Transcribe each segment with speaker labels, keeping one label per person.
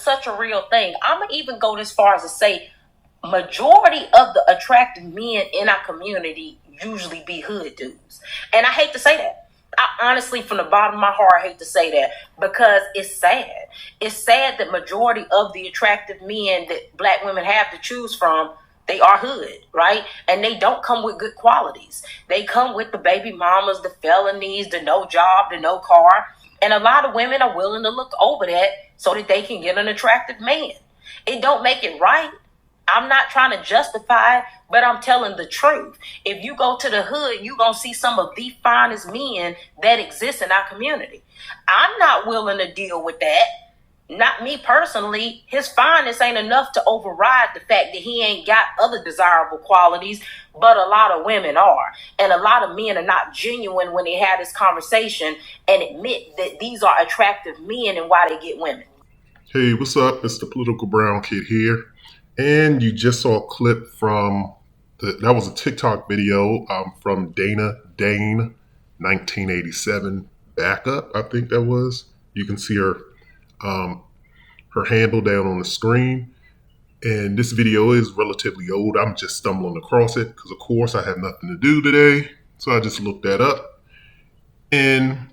Speaker 1: such a real thing. I'm going to even go this far as to say majority of the attractive men in our community usually be hood dudes. And I hate to say that. I honestly, from the bottom of my heart, hate to say that because it's sad. It's sad that majority of the attractive men that black women have to choose from, they are hood, right? And they don't come with good qualities. They come with the baby mamas, the felonies, the no job, the no car. And a lot of women are willing to look over that so that they can get an attractive man. It don't make it right. I'm not trying to justify it, but I'm telling the truth. If you go to the hood, you're going to see some of the finest men that exist in our community. I'm not willing to deal with that. Not me personally. His fineness ain't enough to override the fact that he ain't got other desirable qualities, but a lot of women are. And a lot of men are not genuine when they have this conversation and admit that these are attractive men and why they get women.
Speaker 2: Hey, what's up? It's the Political Brown Kid here. And you just saw a clip from, that was a TikTok video from Dana Dane, 1987 backup, I think that was. You can see her handle down on the screen. And this video is relatively old. I'm just stumbling across it because, of course, I have nothing to do today. So I just looked that up. And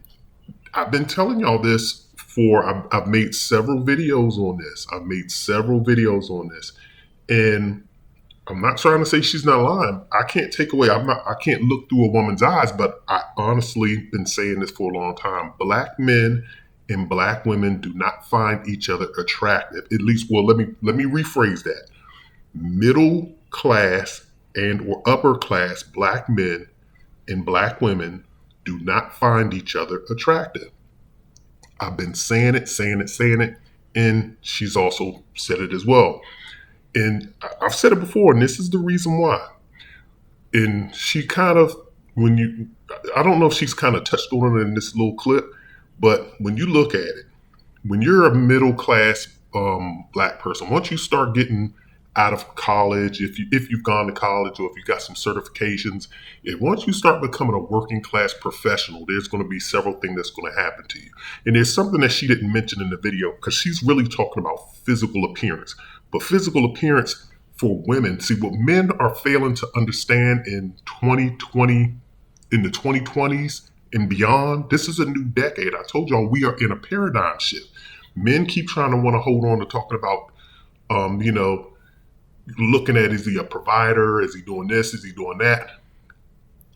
Speaker 2: I've been telling y'all this I've made several videos on this. And I'm not trying to say she's not lying. I can't take away, I can't look through a woman's eyes, but I honestly been saying this for a long time. Black men and black women do not find each other attractive. At least, well, let me rephrase that. Middle class and or upper class black men and black women do not find each other attractive. I've been saying it, and she's also said it as well. And I've said it before, and this is the reason why. And she kind of, I don't know if she's kind of touched on it in this little clip, but when you look at it, when you're a middle class black person, once you start getting out of college, if you've gone to college or if you got some certifications, once you start becoming a working class professional, there's going to be several things that's going to happen to you. And there's something that she didn't mention in the video because she's really talking about physical appearance. But physical appearance for women, see what men are failing to understand in 2020, in the 2020s and beyond, this is a new decade. I told y'all we are in a paradigm shift. Men keep trying to want to hold on to talking about, looking at, is he a provider? Is he doing this? Is he doing that?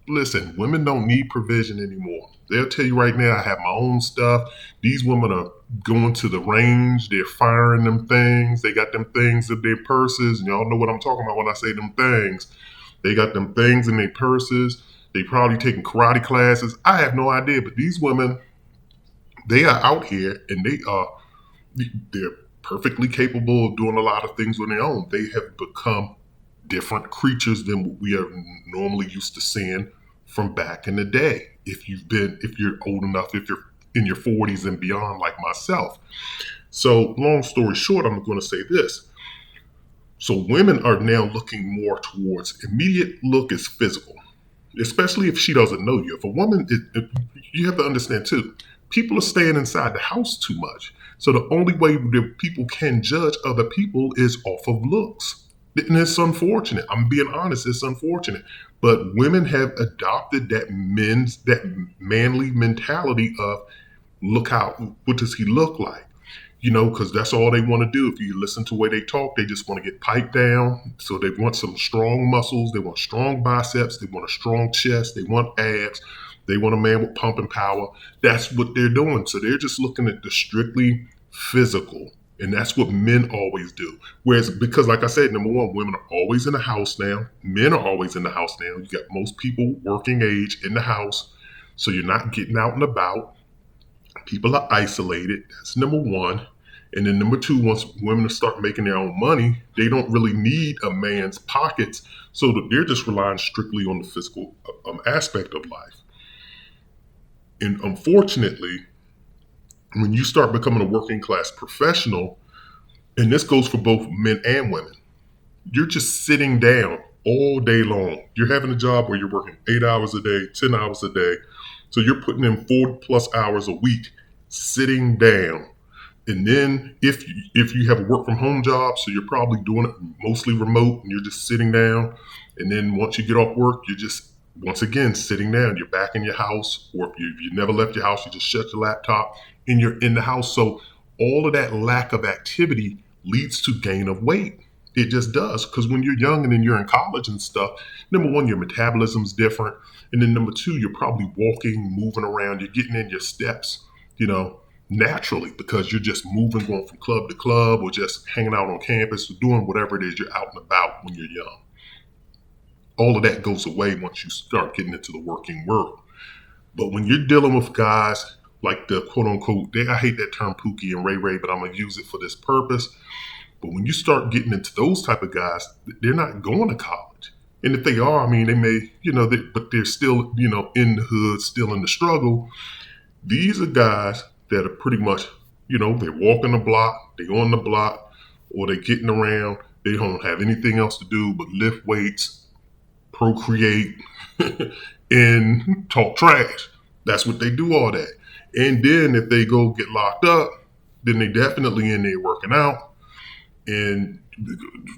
Speaker 2: Listen, women don't need provision anymore. They'll tell you right now, I have my own stuff. These women are going to the range. They're firing them things. They got them things in their purses. And y'all know what I'm talking about when I say them things. They got them things in their purses. They probably taking karate classes. I have no idea. But these women, they are out here and they're perfectly capable of doing a lot of things on their own. They have become different creatures than what we are normally used to seeing from back in the day. If you're old enough, if you're in your 40s and beyond like myself. So long story short, I'm going to say this. So women are now looking more towards immediate look is physical, especially if she doesn't know you. If a woman, you have to understand too, people are staying inside the house too much. So the only way that people can judge other people is off of looks. And it's unfortunate. I'm being honest, it's unfortunate. But women have adopted that manly mentality of what does he look like? Because that's all they want to do. If you listen to the way they talk, they just want to get piped down. So they want some strong muscles. They want strong biceps. They want a strong chest. They want abs. They want a man with pumping power. That's what they're doing. So they're just looking at the strictly physical. And that's what men always do. Whereas, because like I said, number one, women are always in the house now. Men are always in the house now. You got most people working age in the house. So you're not getting out and about. People are isolated. That's number one. And then number two, once women start making their own money, they don't really need a man's pockets. So they're just relying strictly on the physical aspect of life. And unfortunately, when you start becoming a working class professional, and this goes for both men and women, you're just sitting down all day long. You're having a job where you're working 8 hours a day, 10 hours a day. So you're putting in 40 plus hours a week sitting down. And then if you have a work from home job, so you're probably doing it mostly remote and you're just sitting down. And then once you get off work, you're just once again sitting down. You're back in your house, or if you never left your house, you just shut your laptop and you're in the house. So all of that lack of activity leads to gain of weight. It just does, because when you're young and then you're in college and stuff, number one, your metabolism's different, and then number two, you're probably walking, moving around, you're getting in your steps, you know, naturally, because you're just moving, going from club to club, or just hanging out on campus, or doing whatever it is you're out and about when you're young. All of that goes away once you start getting into the working world. But when you're dealing with guys like the quote unquote, I hate that term Pookie and Ray Ray, but I'm gonna use it for this purpose. But when you start getting into those type of guys, they're not going to college. And if they are, I mean, they may, but they're still, in the hood, still in the struggle. These are guys that are pretty much, they walk in the block, they on the block, or they getting around. They don't have anything else to do but lift weights, procreate, and talk trash. That's what they do all that. And then if they go get locked up, then they definitely in there working out. And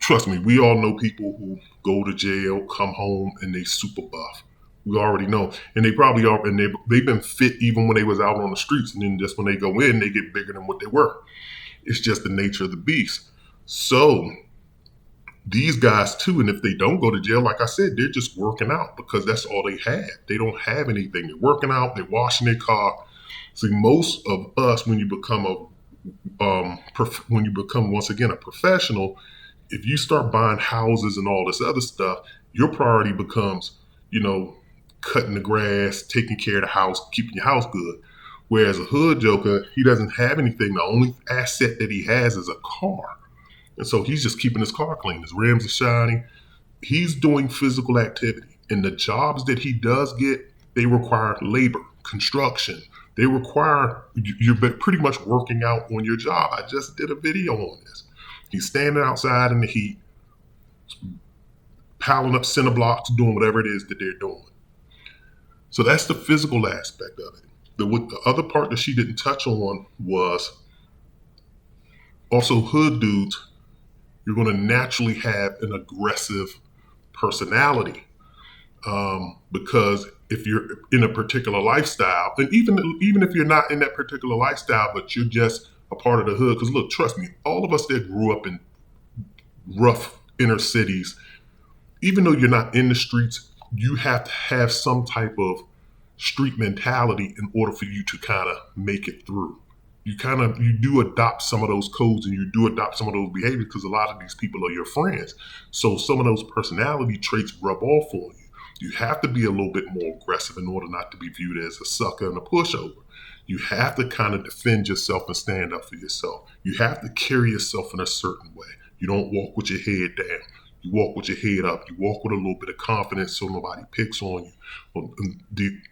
Speaker 2: trust me, we all know people who go to jail, come home, and they super buff. We already know. And they probably are, and they've been fit even when they was out on the streets. And then just when they go in, they get bigger than what they were. It's just the nature of the beast. So these guys too, and if they don't go to jail, like I said, they're just working out because that's all they have. They don't have anything. They're working out, they're washing their car. See, most of us, when you become once again a professional, if you start buying houses and all this other stuff, your priority becomes, cutting the grass, taking care of the house, keeping your house good. Whereas a hood joker, he doesn't have anything. The only asset that he has is a car. And so he's just keeping his car clean. His rims are shiny. He's doing physical activity. And the jobs that he does get, they require labor, construction. They require, you're pretty much working out on your job. I just did a video on this. He's standing outside in the heat, piling up cinder blocks, doing whatever it is that they're doing. So that's the physical aspect of it. The other part that she didn't touch on was also hood dudes. You're going to naturally have an aggressive personality because if you're in a particular lifestyle, and even if you're not in that particular lifestyle, but you're just a part of the hood, because look, trust me, all of us that grew up in rough inner cities, even though you're not in the streets, you have to have some type of street mentality in order for you to kind of make it through. You do adopt some of those codes and you do adopt some of those behaviors because a lot of these people are your friends. So some of those personality traits rub off on you. You have to be a little bit more aggressive in order not to be viewed as a sucker and a pushover. You have to kind of defend yourself and stand up for yourself. You have to carry yourself in a certain way. You don't walk with your head down. You walk with your head up. You walk with a little bit of confidence so nobody picks on you, or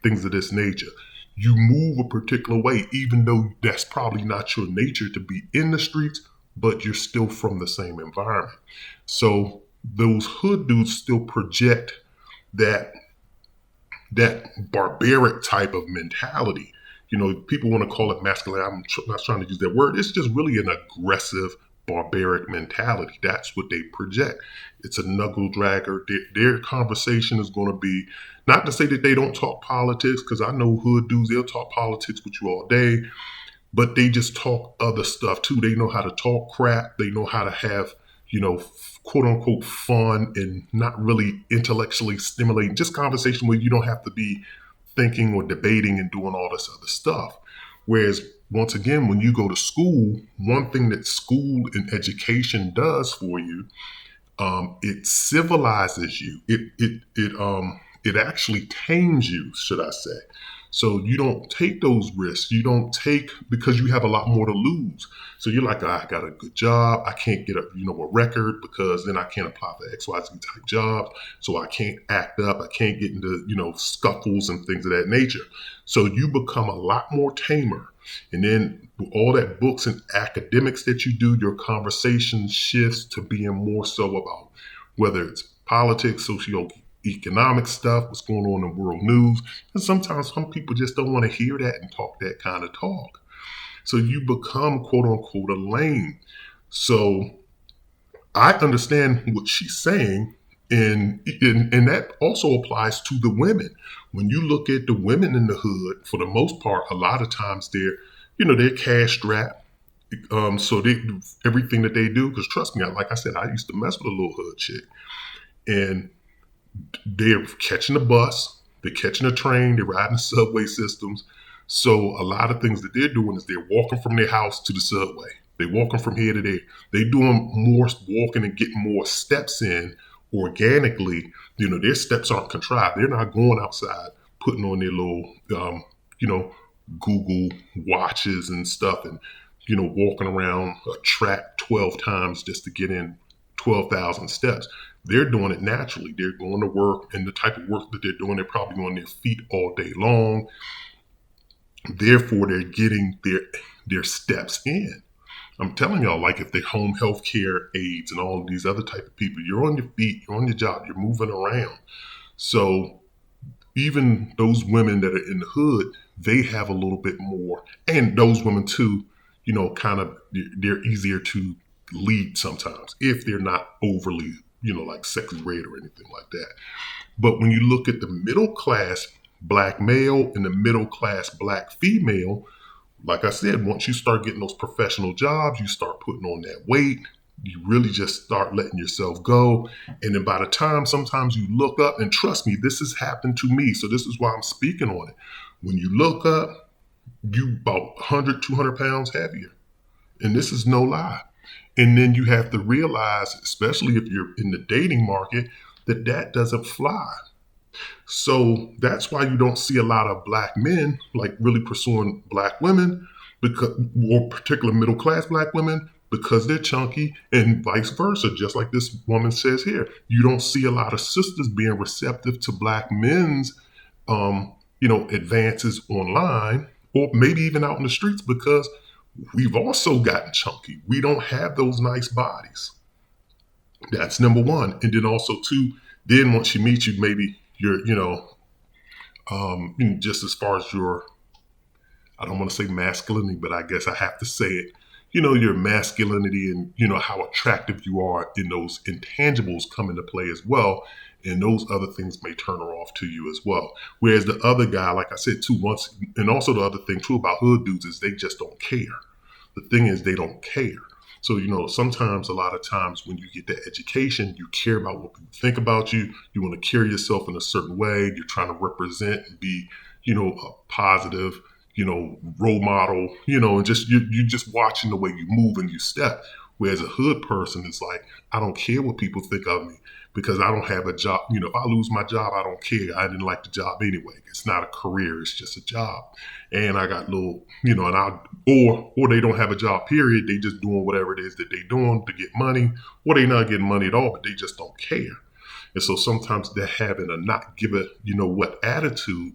Speaker 2: things of this nature. You move a particular way, even though that's probably not your nature to be in the streets, but you're still from the same environment. So those hood dudes still project that barbaric type of mentality. People want to call it masculine. I'm not trying to use that word. It's just really an aggressive, barbaric mentality. That's what they project. It's a knuckle dragger. Their conversation is going to be, not to say that they don't talk politics, because I know hood dudes, they'll talk politics with you all day, but they just talk other stuff too. They know how to talk crap. They know how to have, quote unquote fun and not really intellectually stimulating, just conversation where you don't have to be thinking or debating and doing all this other stuff. Whereas once again, when you go to school, one thing that school and education does for you, it civilizes you. It actually tames you, should I say. So you don't take those risks. You don't take, because you have a lot more to lose. So you're like, I got a good job. I can't get a record because then I can't apply for XYZ type jobs. So I can't act up. I can't get into, scuffles and things of that nature. So you become a lot more tamer. And then all that books and academics that you do, your conversation shifts to being more so about whether it's politics, socioeconomic stuff, what's going on in world news. And sometimes some people just don't want to hear that and talk that kind of talk. So you become quote unquote a lame. So I understand what she's saying, and that also applies to the women. When you look at the women in the hood, for the most part, a lot of times they're cash strapped. So they everything that they do, because trust me, like I said, I used to mess with a little hood chick, and they're catching a bus, they're catching a train, they're riding the subway systems. So a lot of things that they're doing is they're walking from their house to the subway. They're walking from here to there. They're doing more walking and getting more steps in organically. Their steps aren't contrived. They're not going outside, putting on their little, you know, Google watches and stuff, and walking around a track 12 times just to get in 12,000 steps. They're doing it naturally. They're going to work, and the type of work that they're doing, they're probably on their feet all day long. Therefore, they're getting their steps in. I'm telling y'all, like if they're home health care aides and all of these other type of people, you're on your feet, you're on your job, you're moving around. So even those women that are in the hood, they have a little bit more, and those women too, kind of they're easier to lead sometimes if they're not overly, like sexy red or anything like that. But when you look at the middle class black male and the middle class black female, like I said, once you start getting those professional jobs, you start putting on that weight, you really just start letting yourself go. And then by the time sometimes you look up, and trust me, this has happened to me, so this is why I'm speaking on it. When you look up, you about 100, 200 pounds heavier. And this is no lie. And then you have to realize, especially if you're in the dating market, that that doesn't fly. So that's why you don't see a lot of black men like really pursuing black women, because, or particular middle class black women, because they're chunky, and vice versa. Just like this woman says here, you don't see a lot of sisters being receptive to black men's, advances online, or maybe even out in the streets, because we've also gotten chunky. We don't have those nice bodies. That's number one. And then also two, then once she meets you, maybe you're, just as far as your, I don't want to say masculinity, but I guess I have to say it, your masculinity and, how attractive you are, in those intangibles come into play as well. And those other things may turn her off to you as well. Whereas the other guy, like I said, too, once, and also the other thing too about hood dudes is they just don't care. The thing is, they don't care. So, sometimes, a lot of times when you get that education, you care about what people think about you. You want to carry yourself in a certain way. You're trying to represent and be, a positive, role model, and just, you're just watching the way you move and you step. Whereas a hood person is like, I don't care what people think of me because I don't have a job. If I lose my job, I don't care. I didn't like the job anyway. It's not a career. It's just a job. And I got little, or they don't have a job, period. They just doing whatever it is that they doing to get money, or they not getting money at all, but they just don't care. And so sometimes they're having a not give a, what attitude,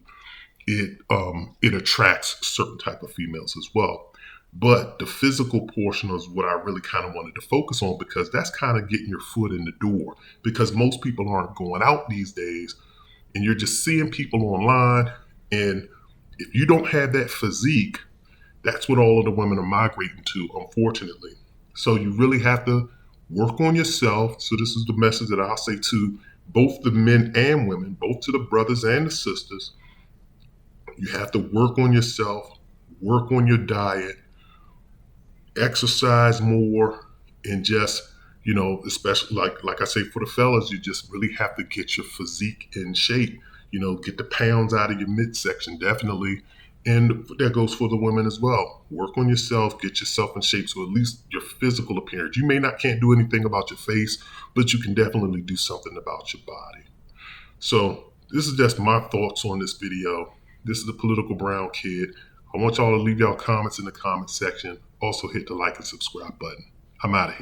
Speaker 2: it attracts certain type of females as well. But the physical portion is what I really kind of wanted to focus on, because that's kind of getting your foot in the door, because most people aren't going out these days, and you're just seeing people online. And if you don't have that physique, that's what all of the women are migrating to, unfortunately. So you really have to work on yourself. So this is the message that I'll say to both the men and women, both to the brothers and the sisters. You have to work on yourself, work on your diet, exercise more, and just, especially like I say, for the fellas, you just really have to get your physique in shape. Get the pounds out of your midsection, definitely. And that goes for the women as well. Work on yourself, get yourself in shape, so at least your physical appearance. You can't do anything about your face, but you can definitely do something about your body. So this is just my thoughts on this video. This is the Political Brown Kid. I want y'all to leave y'all comments in the comment section. Also hit the like and subscribe button. I'm out of here.